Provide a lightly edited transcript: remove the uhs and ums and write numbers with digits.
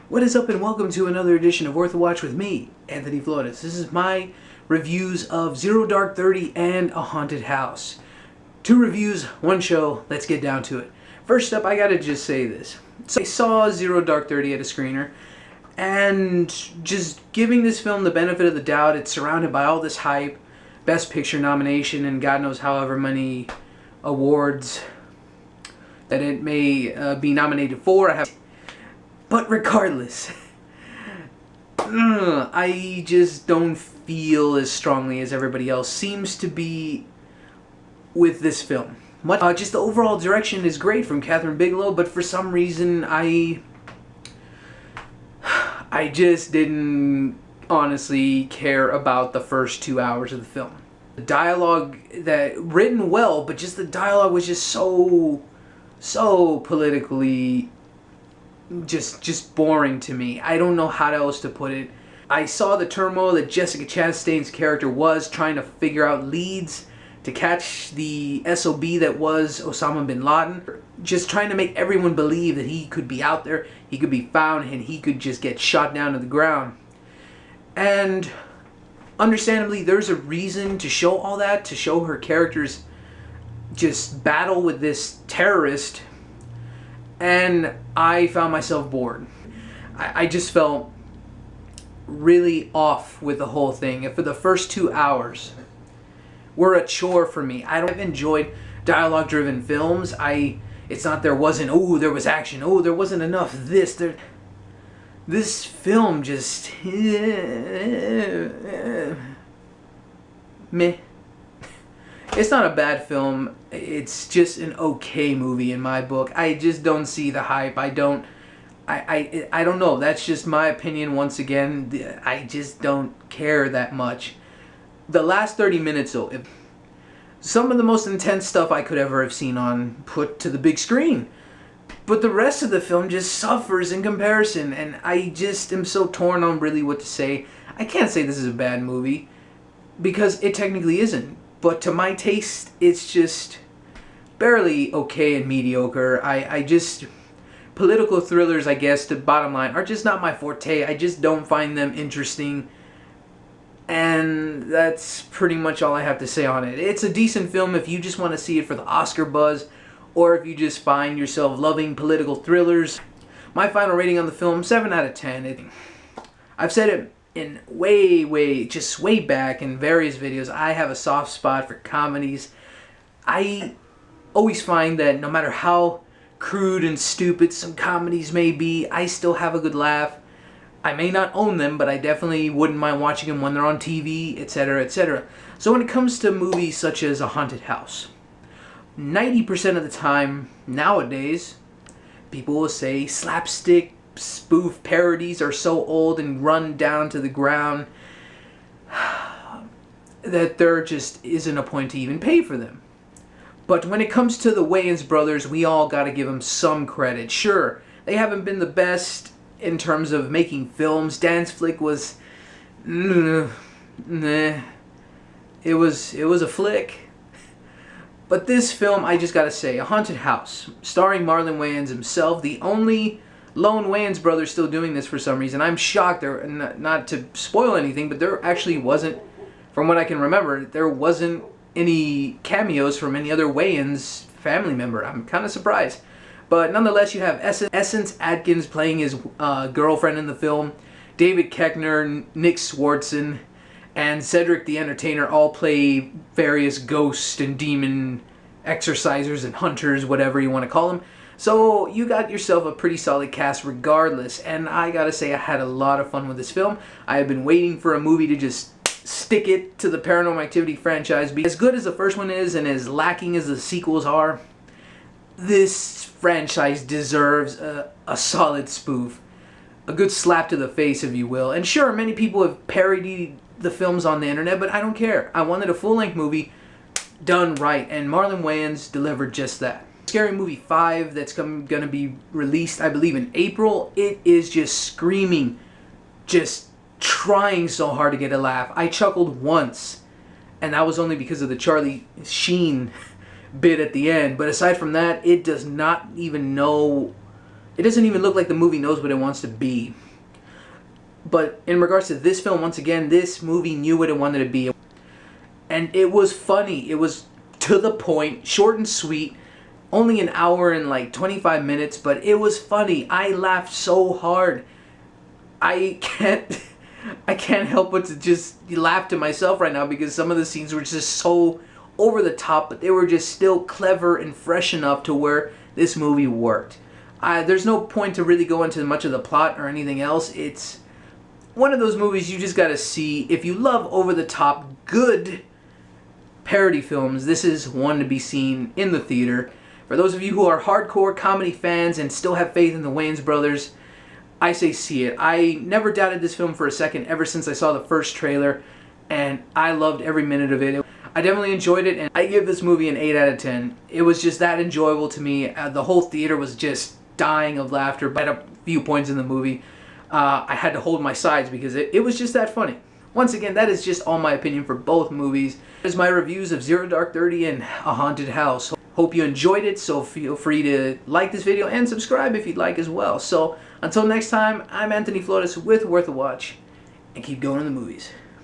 What is up and welcome to another edition of Worth a Watch with me, Anthony Flores. This is my reviews of Zero Dark 30 and A Haunted House. 2 reviews, 1 show, let's get down to it. First up, I gotta just say this. So I saw Zero Dark 30 at a screener, and just giving this film the benefit of the doubt, it's surrounded by all this hype, Best Picture nomination, and God knows however many awards that it may be nominated for. But regardless, I just don't feel as strongly as everybody else seems to be with this film. Just the overall direction is great from Catherine Bigelow, but for some reason I just didn't honestly care about the first 2 hours of the film. The dialogue, that written well, but just the dialogue was just so politically just boring to me. I don't know how else to put it. I saw the turmoil that Jessica Chastain's character was trying to figure out leads to catch the SOB that was Osama bin Laden. Just trying to make everyone believe that he could be out there, he could be found, and he could just get shot down to the ground. And understandably, there's a reason to show all that, to show her character's just battle with this terrorist. And I found myself bored. I just felt really off with the whole thing. And for the first 2 hours were a chore for me. I've enjoyed dialogue-driven films. It's not there wasn't, oh, there was action, oh, there wasn't enough this. This film just meh. It's not a bad film. It's just an okay movie in my book. I just don't see the hype. I don't know. That's just my opinion once again. I just don't care that much. The last 30 minutes, though, some of the most intense stuff I could ever have seen on put to the big screen. But the rest of the film just suffers in comparison, and I just am so torn on really what to say. I can't say this is a bad movie, because it technically isn't. But to my taste, it's just barely okay and mediocre. Political thrillers, I guess, the bottom line, are just not my forte. I just don't find them interesting. And that's pretty much all I have to say on it. It's a decent film if you just want to see it for the Oscar buzz, or if you just find yourself loving political thrillers. My final rating on the film, 7 out of 10. I've said it in way back in various videos, I have a soft spot for comedies. I always find that no matter how crude and stupid some comedies may be, I still have a good laugh. I may not own them, but I definitely wouldn't mind watching them when they're on TV, etc., etc. So when it comes to movies such as A Haunted House, 90% of the time nowadays, people will say slapstick spoof parodies are so old and run down to the ground that there just isn't a point to even pay for them. But when it comes to the Wayans brothers, we all gotta give them some credit. Sure, they haven't been the best in terms of making films. Dance Flick was it was a flick. But this film, I just gotta say, A Haunted House, starring Marlon Wayans himself, the only lone Wayans brother still doing this for some reason. I'm shocked. There, not to spoil anything, but there actually wasn't, from what I can remember, there wasn't any cameos from any other Wayans family member. I'm kind of surprised. But nonetheless, you have Essence Atkins playing his girlfriend in the film, David Koechner, Nick Swardson, and Cedric the Entertainer all play various ghost and demon exorcisers and hunters, whatever you want to call them. So you got yourself a pretty solid cast regardless, and I gotta say I had a lot of fun with this film. I have been waiting for a movie to just stick it to the Paranormal Activity franchise. As good as the first one is and as lacking as the sequels are, this franchise deserves a solid spoof. A good slap to the face, if you will. And sure, many people have parodied the films on the internet, but I don't care. I wanted a full-length movie done right, and Marlon Wayans delivered just that. Scary Movie 5 that's going to be released, I believe, in April. It is just screaming, just trying so hard to get a laugh. I chuckled once, and that was only because of the Charlie Sheen bit at the end. But aside from that, it does not even know It doesn't even look like the movie knows what it wants to be. But in regards to this film, once again, this movie knew what it wanted to be. And it was funny. It was to the point, short and sweet. Only an hour and like 25 minutes, but it was funny. I laughed so hard. I can't help but to just laugh to myself right now because some of the scenes were just so over the top, but they were just still clever and fresh enough to where this movie worked. There's no point to really go into much of the plot or anything else. It's one of those movies you just gotta see. If you love over the top, good parody films, this is one to be seen in the theater. For those of you who are hardcore comedy fans and still have faith in the Wayans brothers, I say see it. I never doubted this film for a second ever since I saw the first trailer, and I loved every minute of it. I definitely enjoyed it, and I give this movie an 8 out of 10. It was just that enjoyable to me. The whole theater was just dying of laughter. At a few points in the movie, I had to hold my sides because it was just that funny. Once again, that is just all my opinion for both movies. That is my reviews of Zero Dark 30 and A Haunted House. Hope you enjoyed it, so feel free to like this video and subscribe if you'd like as well. So, until next time, I'm Anthony Flores with Worth a Watch, and keep going to the movies.